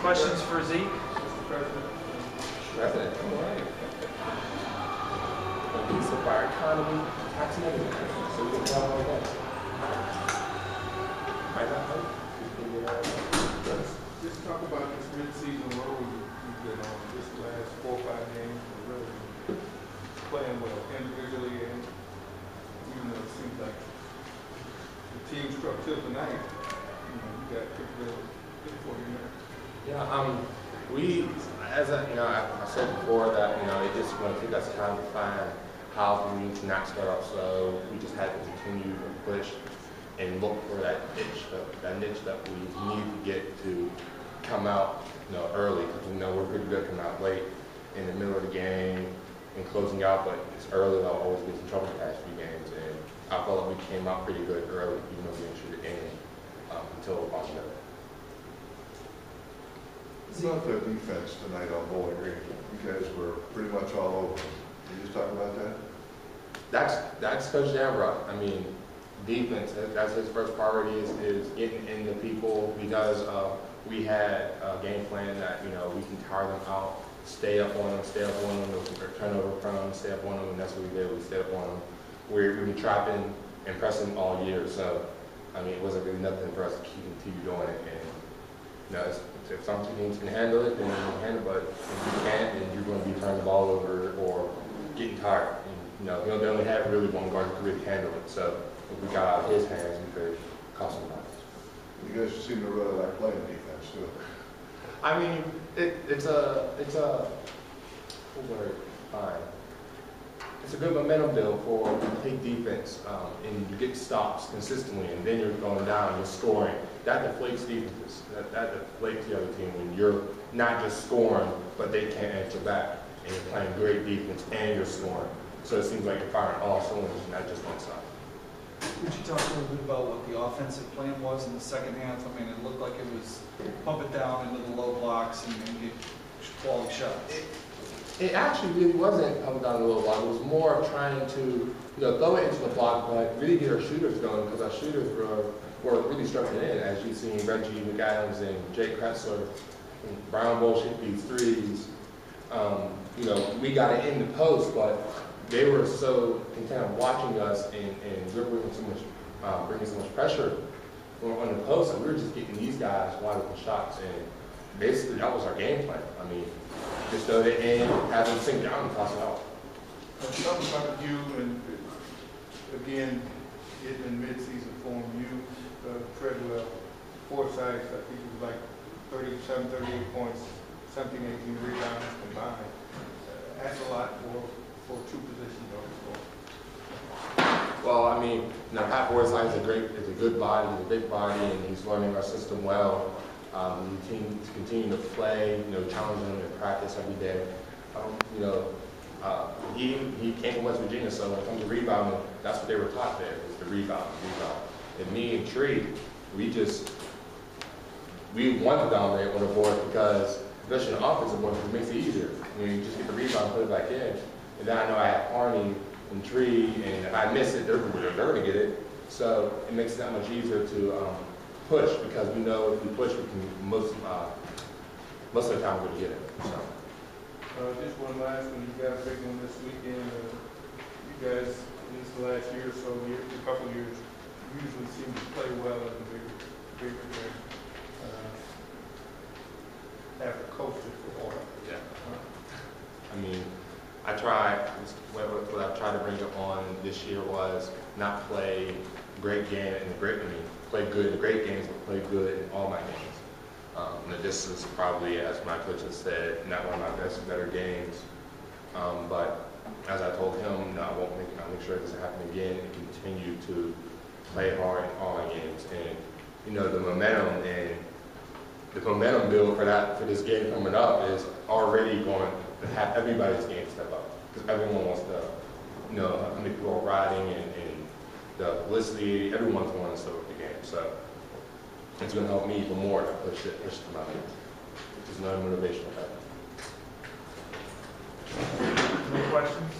Questions for Zeke? President, all right. Piece of our economy, tax and everything. So we can tell all that. Might not help. Just talk about this mid-season road you've been on. This last 4 or 5 games, you're really playing well individually, and even though it seems like the team struck till tonight, you got pretty good for you there. Yeah, we, as I said before that, it just going to take us time to find how we need to not start off slow. We just had to continue to push and look for that niche that we need to get to come out, early, because we're pretty good coming out late in the middle of the game and closing out, but it's early. I'll always get in trouble the past few games, and I felt like we came out pretty good early, even though we didn't shoot it in until about the middle. About the defense tonight on Bowling Green, you guys were pretty much all over. Can you just talk about that? That's Coach Danbrough. Defense, that's his first priority is getting into people, because we had a game plan that, we can tire them out, stay up on them, they're turnover prone, stay up on them, and that's what we did. We stayed up on them. We've been trapping and pressing all year, so, it wasn't really nothing for us to continue doing it. And, if some teams can handle it, then they can handle it, but if you can't, then you're going to be turning the ball over or getting tired. And, they only have really one guard who can really handle it, so if we got out of his hands, we could cost them points. You guys seem to really like playing defense, too. It's a good momentum build for when you play defense and you get stops consistently, and then you're going down, you're scoring. That deflates defenses. That deflates the other team when you're not just scoring, but they can't answer back, and you're playing great defense and you're scoring. So it seems like you're firing all cylinders, not just one side. Would you talk a little bit about what the offensive plan was in the second half? It looked like it was pump it down into the low blocks and get quality shots. It actually really wasn't coming down the low block. It was more trying to, throw it into the block, but really get our shooters going, because our shooters were really struggling in. As you've seen, Reggie McAdams and Jake Kretzler, and Brown bullshit these threes. We got it in the post, but they were so content watching us and bringing so much pressure on the post, and we were just getting these guys wide open shots, and basically that was our game plan. Just throw it in, have them sink down and toss it out. Talking about you and again getting in mid-season form, you, Treadwell, Forsythe, I think it was like 37, 38 points, 17, 18 rebounds combined. That's a lot for 2 positions on the floor. Well, Pat Forsythe is a good body, he's a big body, and he's learning our system well. We continue to play, challenging him in practice every day. He came from West Virginia, so when it comes to rebounding, that's what they were taught there, is the rebound. And me and Tree, we want to dominate on the board, because especially on the offensive board, it makes it easier. You just get the rebound, put it back in, and then I know I have Arnie and Tree, and if I miss it, they're going to get it. So it makes it that much easier to push, because we know if we push, we can most of the time we're going to get it. So. Just one last one. You got a big one this weekend. You guys, at least the last year or so, a couple of years, usually seem to play well at the bigger game. Have to coach it for a while. Yeah. What I tried to bring up on this year was not play great game play good in the great games, but play good in all my games. This is probably, as my coach has said, not one of my better games. But as I told him, I'll make sure it doesn't happen again, and continue to play hard in all my games. And the momentum build for this game coming up is already going to have everybody's game step up, because everyone wants to, how many people are riding and the publicity, everyone's wanting to step up the game. So it's going to help me even more to push to my limits, which is another motivational factor. Any questions?